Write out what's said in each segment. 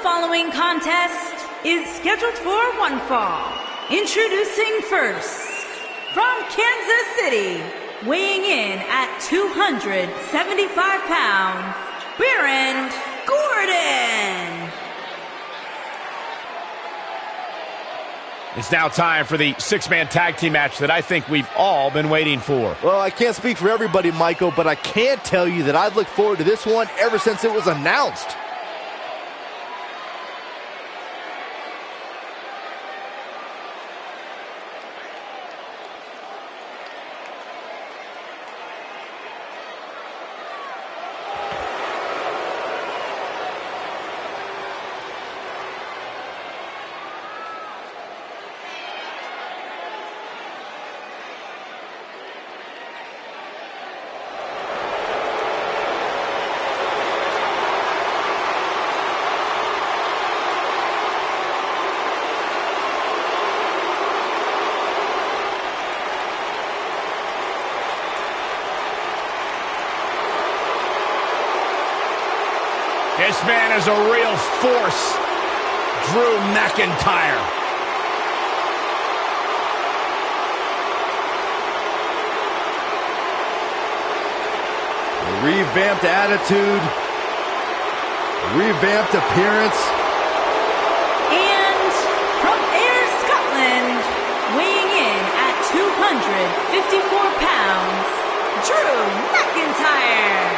following contest is scheduled for one fall. Introducing first, from Kansas City, weighing in at 275 pounds, Baron Corbin. It's now time for the six-man tag team match that I think we've all been waiting for. Well, I can't speak for everybody, Michael, but I can tell you that I've looked forward to this one ever since it was announced. This man is a real force, Drew McIntyre. Revamped attitude, revamped appearance. And from Ayr, Scotland, weighing in at 254 pounds, Drew McIntyre.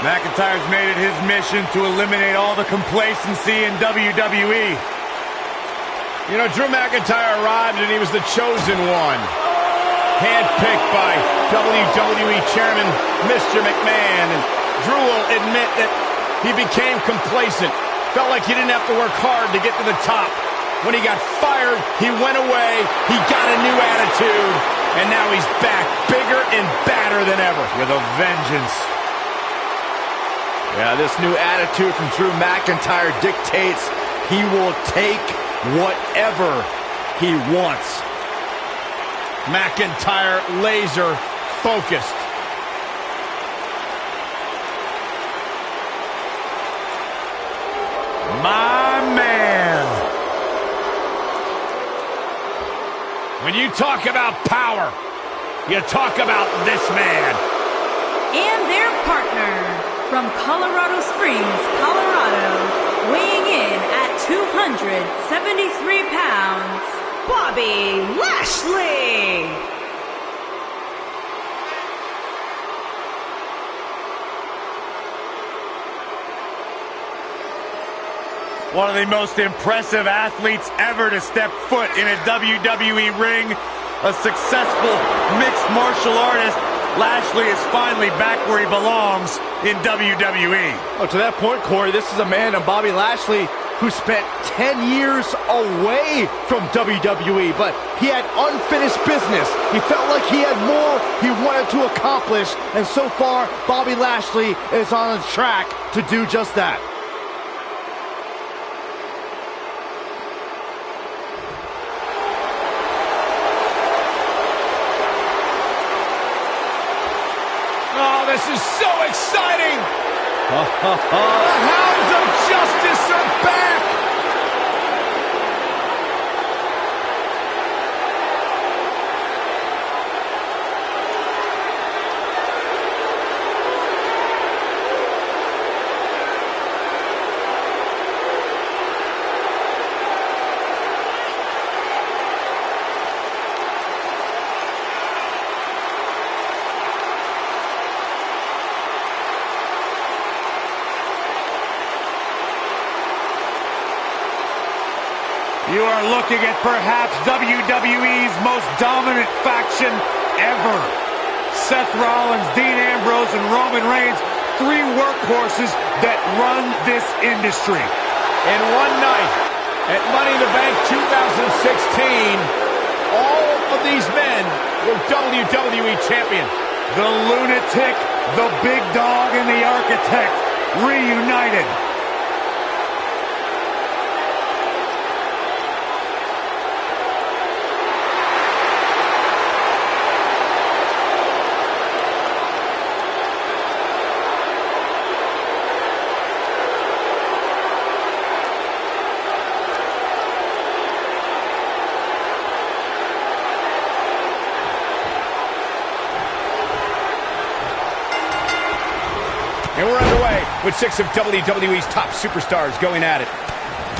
McIntyre's made it his mission to eliminate all the complacency in WWE. You know, Drew McIntyre arrived and he was the chosen one. Handpicked by WWE Chairman Mr. McMahon. And Drew will admit that he became complacent. Felt like he didn't have to work hard to get to the top. When he got fired, he went away. He got a new attitude. And now he's back, bigger and badder than ever. With a vengeance. Yeah, this new attitude from Drew McIntyre dictates he will take whatever he wants. McIntyre laser focused. My man. When you talk about power, you talk about this man. And their partner, from Colorado Springs, Colorado, weighing in at 273 pounds, Bobby Lashley. One of the most impressive athletes ever to step foot in a WWE ring. A successful mixed martial artist. Lashley is finally back where he belongs in WWE. Oh, to that point, Corey, this is a man in Bobby Lashley who spent 10 years away from WWE, but he had unfinished business. He felt like he had more he wanted to accomplish, and so far, Bobby Lashley is on a track to do just that. Oh, this is so exciting! The hounds of justice are back! You are looking at perhaps WWE's most dominant faction ever. Seth Rollins, Dean Ambrose, and Roman Reigns, three workhorses that run this industry. In one night, at Money in the Bank 2016, all of these men were WWE champions. The Lunatic, the Big Dog, and the Architect reunited. And we're underway with 6 of WWE's top superstars going at it.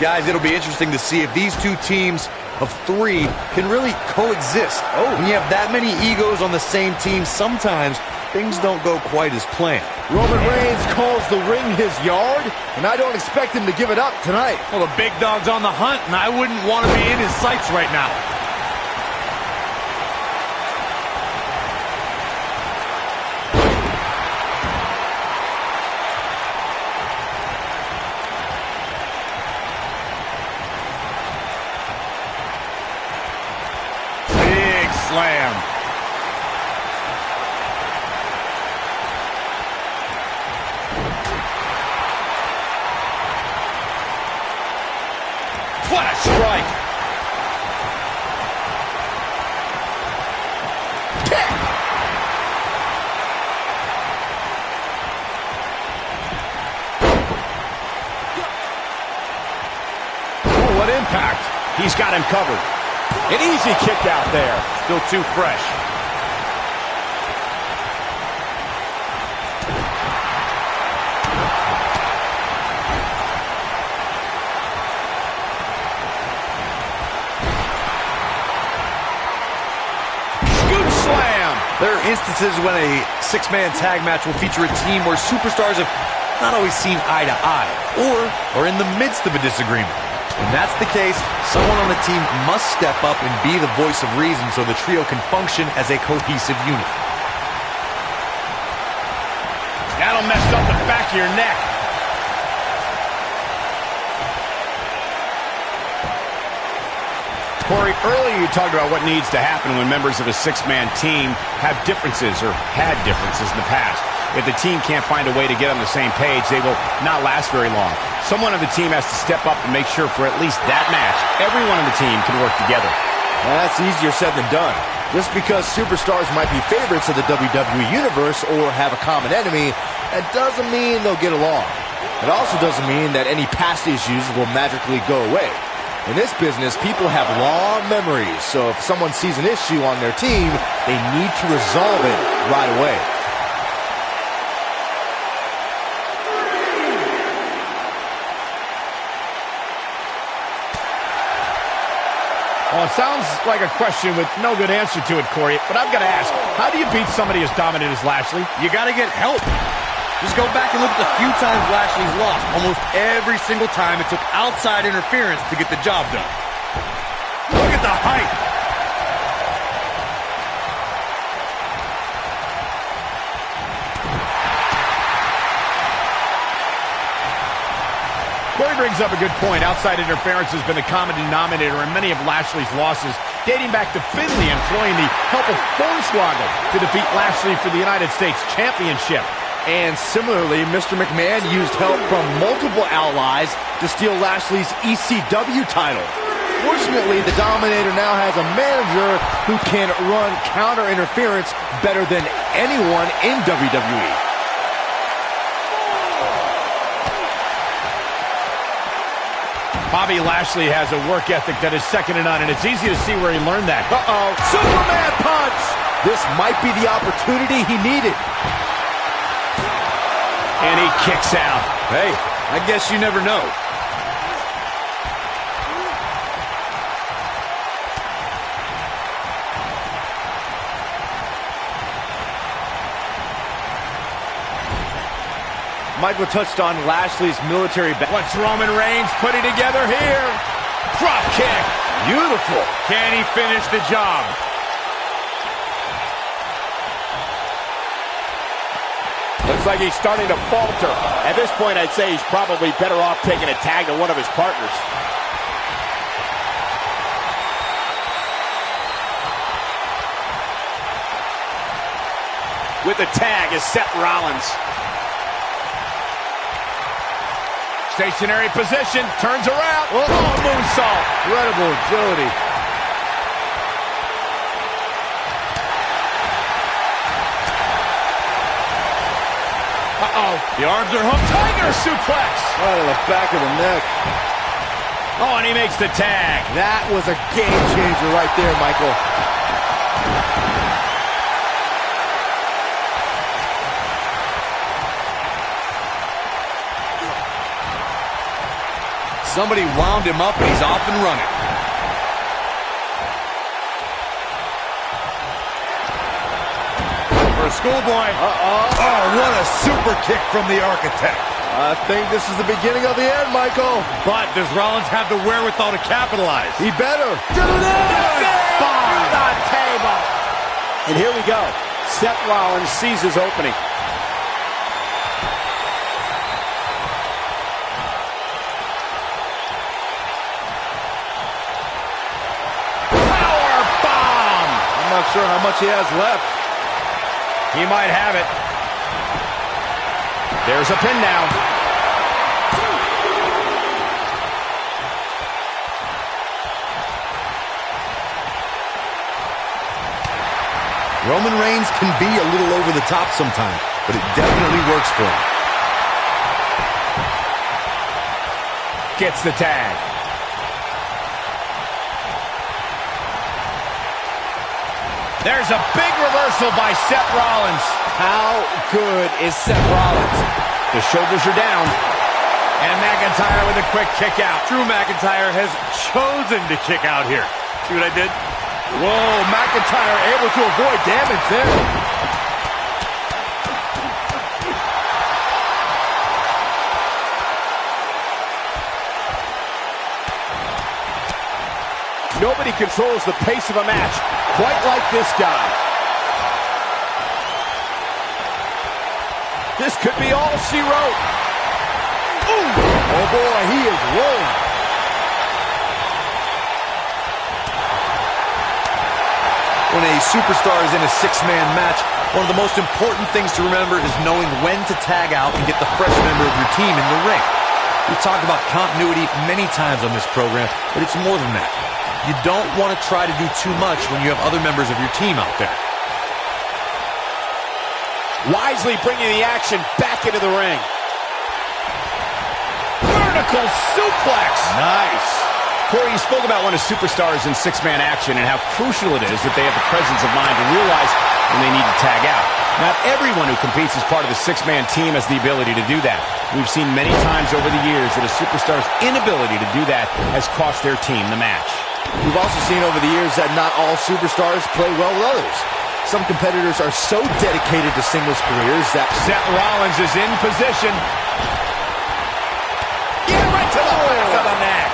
Guys, it'll be interesting to see if these two teams of 3 can really coexist. When you have that many egos on the same team, sometimes things don't go quite as planned. Roman Reigns calls the ring his yard, and I don't expect him to give it up tonight. Well, the big dog's on the hunt, and I wouldn't want to be in his sights right now. Big slam. What a strike! Kick! Oh, what impact! He's got him covered. An easy kick out there. Still too fresh. There are instances when a 6-man tag match will feature a team where superstars have not always seen eye to eye, or are in the midst of a disagreement. When that's the case, someone on the team must step up and be the voice of reason so the trio can function as a cohesive unit. That'll mess up the back of your neck. Corey, earlier you talked about what needs to happen when members of a 6-man team have differences or had differences in the past. If the team can't find a way to get on the same page, they will not last very long. Someone on the team has to step up and make sure for at least that match, everyone on the team can work together. That's easier said than done. Just because superstars might be favorites of the WWE Universe or have a common enemy, that doesn't mean they'll get along. It also doesn't mean that any past issues will magically go away. In this business, people have long memories, so if someone sees an issue on their team, they need to resolve it right away. Well, it sounds like a question with no good answer to it, Corey, but I've got to ask, how do you beat somebody as dominant as Lashley? You got to get help. Just go back and look at the few times Lashley's lost. Almost every single time it took outside interference to get the job done. Look at the height. Corey brings up a good point. Outside interference has been a common denominator in many of Lashley's losses, dating back to Finley employing the help of Hornswoggle to defeat Lashley for the United States Championship. And similarly, Mr. McMahon used help from multiple allies to steal Lashley's ECW title. Fortunately, the Dominator now has a manager who can run counter interference better than anyone in WWE. Bobby Lashley has a work ethic that is second to none, and it's easy to see where he learned that. Superman punch! This might be the opportunity he needed. And he kicks out. Hey, I guess you never know. Michael touched on Lashley's military background. What's Roman Reigns putting together here? Drop kick. Beautiful. Can he finish the job? Looks like he's starting to falter. At this point, I'd say he's probably better off taking a tag to one of his partners. With the tag is Seth Rollins. Stationary position, turns around. Oh, moonsault. Incredible agility. Uh-oh. The arms are hooked. Tiger suplex. Right to the back of the neck. Oh, and he makes the tag. That was a game changer right there, Michael. Somebody wound him up, and he's off and running. For a schoolboy. Oh, what a super kick from the Architect. I think this is the beginning of the end, Michael. But does Rollins have the wherewithal to capitalize? He better. Do this! Through the table. And here we go. Seth Rollins sees his opening. Power bomb. I'm not sure how much he has left. He might have it. There's a pin now. Roman Reigns can be a little over the top sometimes, but it definitely works for him. Gets the tag. There's a big reversal by Seth Rollins. How good is Seth Rollins? The shoulders are down. And McIntyre with a quick kick out. Drew McIntyre has chosen to kick out here. See what I did? Whoa, McIntyre able to avoid damage there. Nobody controls the pace of a match quite like this guy. This could be all she wrote. Ooh. Oh boy, he is rolling. When a superstar is in a six-man match, one of the most important things to remember is knowing when to tag out and get the fresh member of your team in the ring. We've talked about continuity many times on this program, but it's more than that. You don't want to try to do too much when you have other members of your team out there. Wisely bringing the action back into the ring. Vertical suplex. Nice. Corey, you spoke about one of superstars in six-man action and how crucial it is that they have the presence of mind to realize when they need to tag out. Not everyone who competes as part of the six-man team has the ability to do that. We've seen many times over the years that a superstar's inability to do that has cost their team the match. We've also seen over the years that not all superstars play well with others. Some competitors are so dedicated to singles careers that Seth Rollins is in position. Yeah, right to the back of the neck.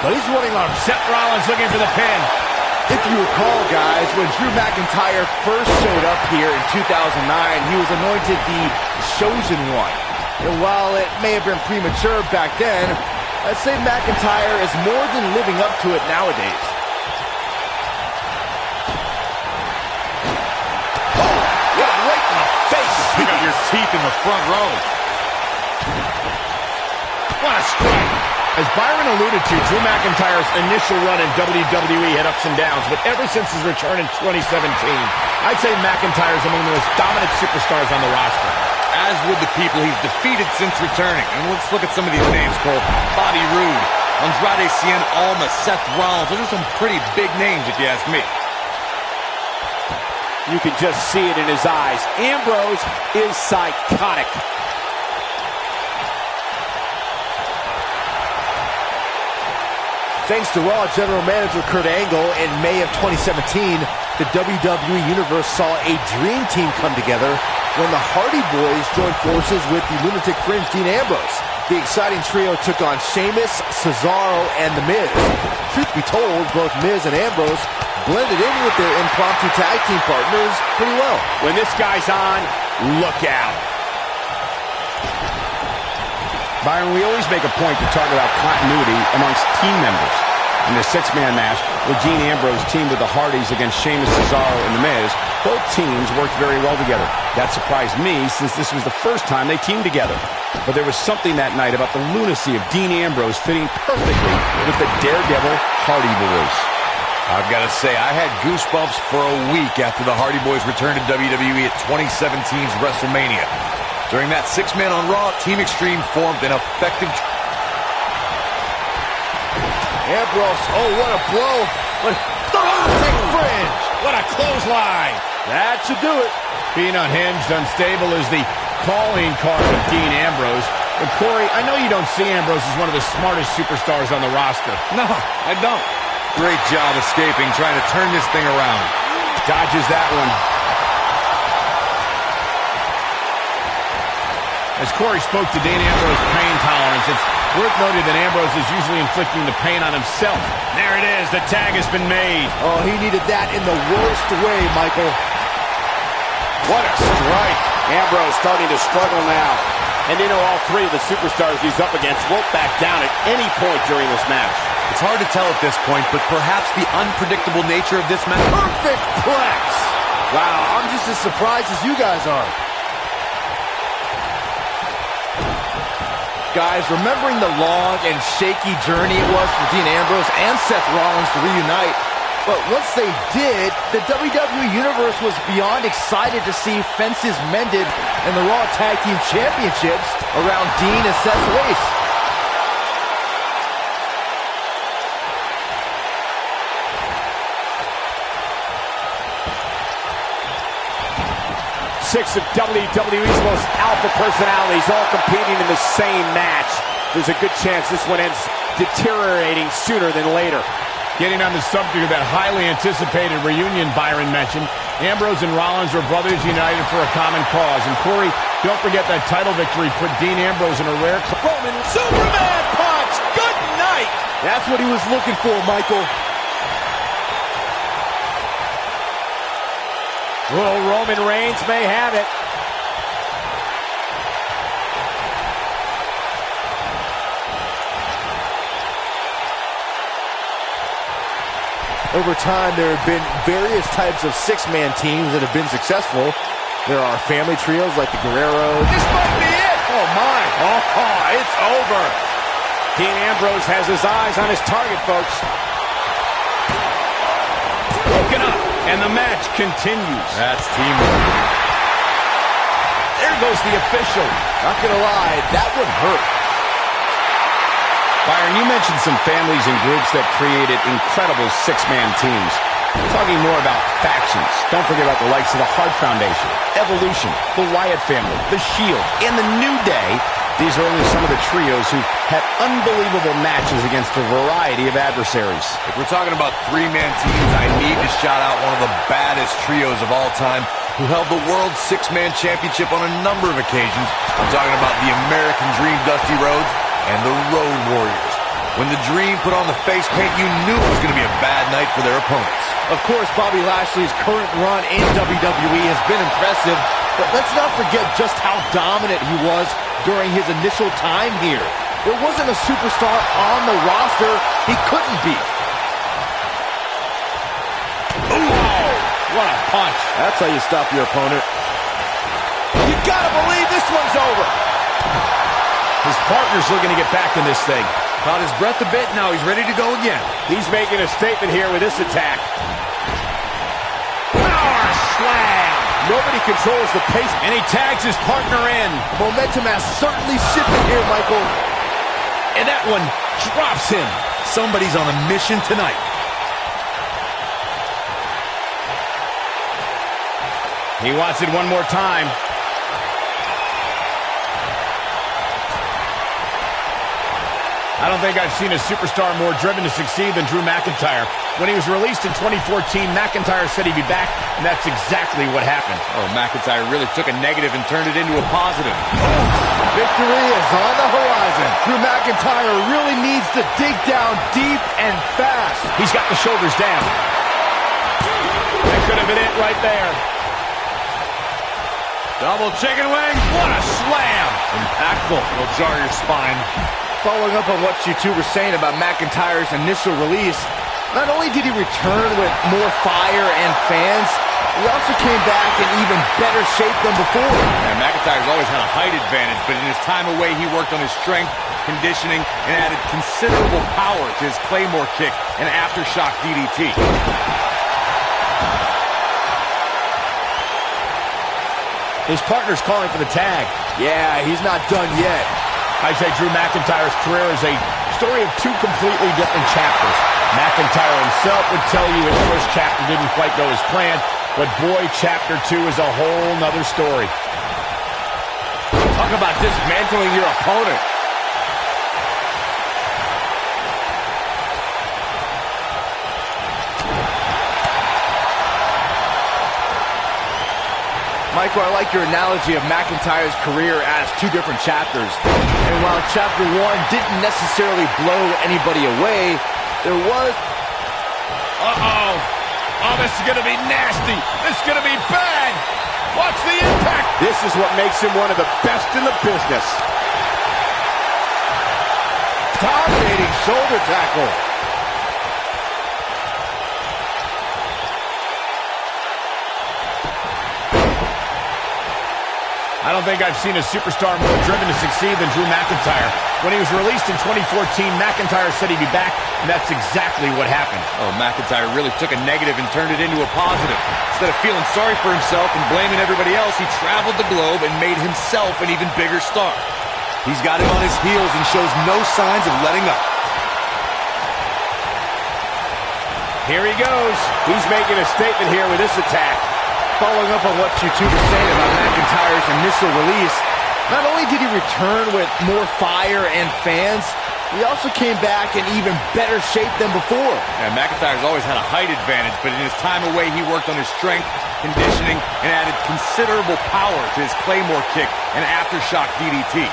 but he's running on. Seth Rollins looking for the pin. If you recall, guys, when Drew McIntyre first showed up here in 2009, he was anointed the Chosen One. And while it may have been premature back then, I'd say McIntyre is more than living up to it nowadays. Oh, got right in the face. You got your teeth in the front row. What a strike. As Byron alluded to, Drew McIntyre's initial run in WWE had ups and downs, but ever since his return in 2017, I'd say McIntyre's among the most dominant superstars on the roster. As would the people he's defeated since returning. And let's look at some of these names, Cole. Bobby Roode, Andrade Cien Almas, Seth Rollins. Those are some pretty big names, if you ask me. You can just see it in his eyes. Ambrose is psychotic. Thanks to Raw General Manager Kurt Angle, in May of 2017, the WWE Universe saw a dream team come together when the Hardy Boys joined forces with the Lunatic Fringe Dean Ambrose. The exciting trio took on Sheamus, Cesaro, and The Miz. Truth be told, both Miz and Ambrose blended in with their impromptu tag team partners pretty well. When this guy's on, look out. Byron, we always make a point to talk about continuity amongst team members. In the six-man match, where Dean Ambrose teamed with the Hardys against Sheamus, Cesaro, and The Miz, both teams worked very well together. That surprised me, since this was the first time they teamed together. But there was something that night about the lunacy of Dean Ambrose fitting perfectly with the Daredevil Hardy Boys. I've got to say, I had goosebumps for a week after the Hardy Boys returned to WWE at 2017's WrestleMania. During that six-man on Raw, Team Extreme formed an effective... Ambrose, oh, what a blow. But the Lunatic Fringe. What a clothesline. That should do it. Being unhinged, unstable is the calling card of Dean Ambrose. But Corey, I know you don't see Ambrose as one of the smartest superstars on the roster. No, I don't. Great job escaping, trying to turn this thing around. Dodges that one. As Corey spoke to Dean Ambrose's pain tolerance, it's worth noting that Ambrose is usually inflicting the pain on himself. There it is. The tag has been made. Oh, he needed that in the worst way, Michael. What a strike. Ambrose starting to struggle now. And you know all three of the superstars he's up against won't back down at any point during this match. It's hard to tell at this point, but perhaps the unpredictable nature of this match... Perfect plex! Wow, I'm just as surprised as you guys are. Guys, remembering the long and shaky journey it was for Dean Ambrose and Seth Rollins to reunite, but once they did, the WWE Universe was beyond excited to see fences mended and the Raw Tag Team Championships around Dean and Seth's waist. Six of WWE's most alpha personalities all competing in the same match. There's a good chance this one ends deteriorating sooner than later. Getting on the subject of that highly anticipated reunion Byron mentioned, Ambrose and Rollins were brothers united for a common cause. And Corey, don't forget that title victory put Dean Ambrose in a rare... Roman Superman punch! Good night! That's what he was looking for, Michael. Well, Roman Reigns may have it. Over time, there have been various types of six-man teams that have been successful. There are family trios like the Guerreros. This might be it. Oh, my. Oh, it's over. Dean Ambrose has his eyes on his target, folks. Broken up, and the match continues. That's teamwork. There goes the official. Not gonna lie, that would hurt. Byron, you mentioned some families and groups that created incredible six-man teams. We're talking more about factions. Don't forget about the likes of the Hart Foundation, Evolution, the Wyatt family, the Sheild, and the New Day. These are only some of the trios who had unbelievable matches against a variety of adversaries. If we're talking about three-man teams, I need to shout out one of the baddest trios of all time who held the World Six-Man Championship on a number of occasions. I'm talking about the American Dream, Dusty Rhodes, and the Road Warriors. When the Dream put on the face paint, you knew it was going to be a bad night for their opponents. Of course, Bobby Lashley's current run in WWE has been impressive, but let's not forget just how dominant he was during his initial time here. There wasn't a superstar on the roster he couldn't beat. Ooh, what a punch. That's how you stop your opponent. You gotta believe this one's over. His partner's looking to get back in this thing. Caught his breath a bit, now he's ready to go again. He's making a statement here with this attack. Power slam. Nobody controls the pace. And he tags his partner in. Momentum has certainly shifted here, Michael. And that one drops him. Somebody's on a mission tonight. He wants it one more time. I don't think I've seen a superstar more driven to succeed than Drew McIntyre. When he was released in 2014, McIntyre said he'd be back, and that's exactly what happened. Oh, McIntyre really took a negative and turned it into a positive. Victory is on the horizon. Drew McIntyre really needs to dig down deep and fast. He's got the shoulders down. That could have been it right there. Double chicken wing. What a slam! Impactful. Will jar your spine. Following up on what you two were saying about McIntyre's initial release, not only did he return with more fire and fans, he also came back in even better shape than before. And McIntyre's always had a height advantage, but in his time away, he worked on his strength, conditioning, and added considerable power to his Claymore kick and aftershock DDT. His partner's calling for the tag. Yeah, he's not done yet. I'd say Drew McIntyre's career is a story of two completely different chapters. McIntyre himself would tell you his first chapter didn't quite go as planned, but boy, chapter 2 is a whole nother story. Talk about dismantling your opponent. Michael, I like your analogy of McIntyre's career as two different chapters. And while chapter one didn't necessarily blow anybody away, there was... Uh-oh. Oh, this is going to be nasty. This is going to be bad. Watch the impact. This is what makes him one of the best in the business. Dominating shoulder tackle. I don't think I've seen a superstar more driven to succeed than Drew McIntyre. When he was released in 2014, McIntyre said he'd be back, and that's exactly what happened. Oh, McIntyre really took a negative and turned it into a positive. Instead of feeling sorry for himself and blaming everybody else, he traveled the globe and made himself an even bigger star. He's got him on his heels and shows no signs of letting up. Here he goes. He's making a statement here with this attack. Following up on what you two were saying about McIntyre's initial release, not only did he return with more fire and fans, he also came back in even better shape than before. Yeah, McIntyre's always had a height advantage, but in his time away, he worked on his strength, conditioning, and added considerable power to his Claymore kick and aftershock DDT.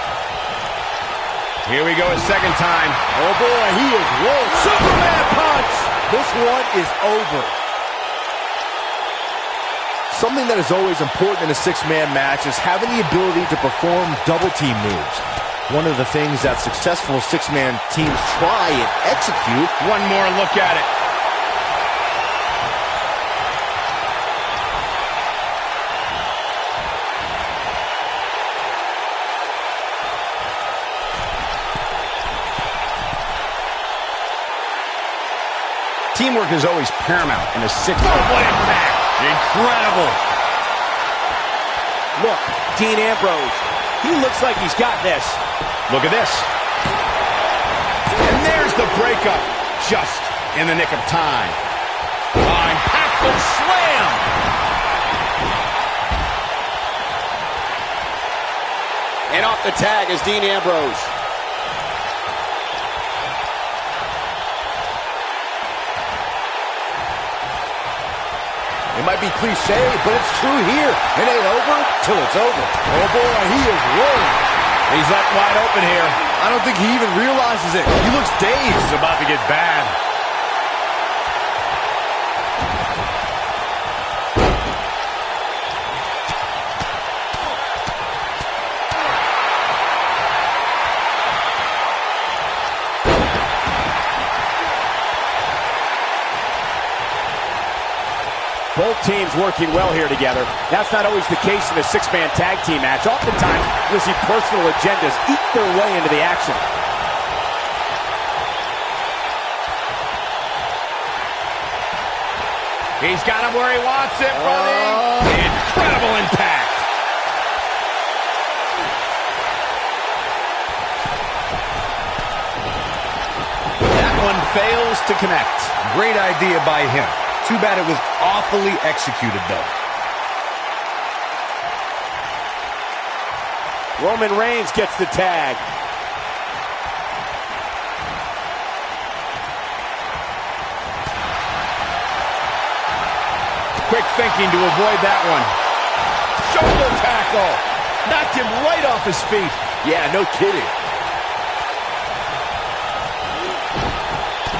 Here we go a second time. Oh boy, he is rolling. Superman punch! This one is over. Something that is always important in a six-man match is having the ability to perform double-team moves. One of the things that successful six-man teams try and execute. One more look at it. Teamwork is always paramount in a six-man. Oh, what impact! Incredible! Look, Dean Ambrose. He looks like he's got this. Look at this. And there's the breakup. Just in the nick of time. Impactful slam. And off the tag is Dean Ambrose. It might be cliche, but it's true here. It ain't over till it's over. Oh boy, he is rolling. He's left wide open here. I don't think he even realizes it. He looks dazed. It's about to get bad. Both teams working well here together. That's not always the case in a six-man tag team match. Oftentimes, you'll see personal agendas eat their way into the action. He's got him where he wants it, running. Incredible impact. That one fails to connect. Great idea by him. Too bad it was awfully executed, though. Roman Reigns gets the tag. Quick thinking to avoid that one. Shoulder tackle. Knocked him right off his feet. Yeah, no kidding.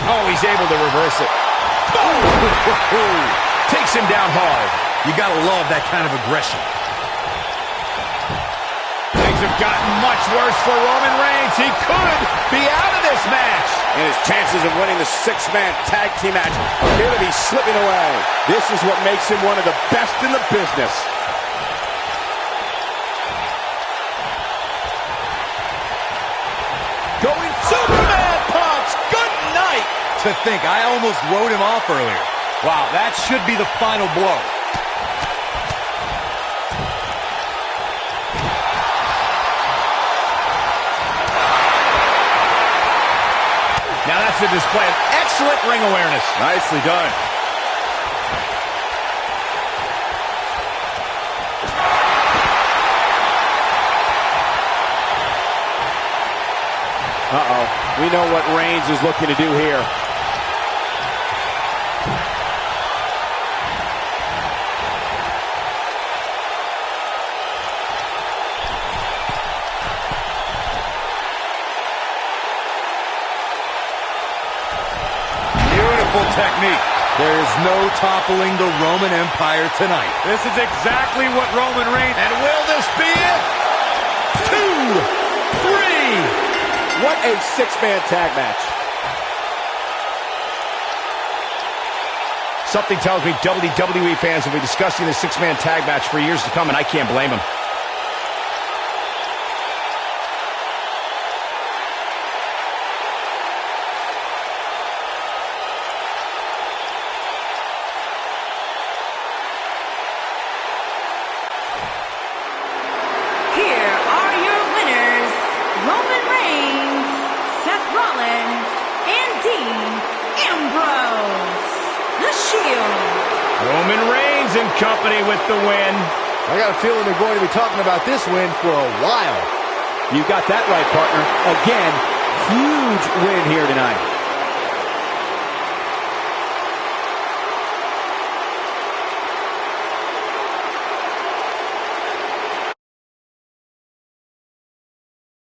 Oh, he's able to reverse it. Takes him down hard. You gotta love that kind of aggression. Things have gotten much worse for Roman Reigns. He could be out of this match. And his chances of winning the six-man tag team match appear to be slipping away. This is what makes him one of the best in the business. Going Superman punch. Good night. To think, I almost wrote him off earlier. Wow, that should be the final blow. Now that's a display of excellent ring awareness. Nicely done. Uh-oh. We know what Reigns is looking to do here. Beautiful technique. There is no toppling the Roman Empire tonight. This is exactly what Roman Reigns... And will this be it? 2, 3. What a six-man tag match. Something tells me WWE fans will be discussing this six-man tag match for years to come, and I can't blame them. Here are your winners, Roman Reigns, Seth Rollins, and Dean Ambrose. The Shield. Roman Reigns in company with the win. I got a feeling they're going to be talking about this win for a while. You got that right, partner. Again, huge win here tonight.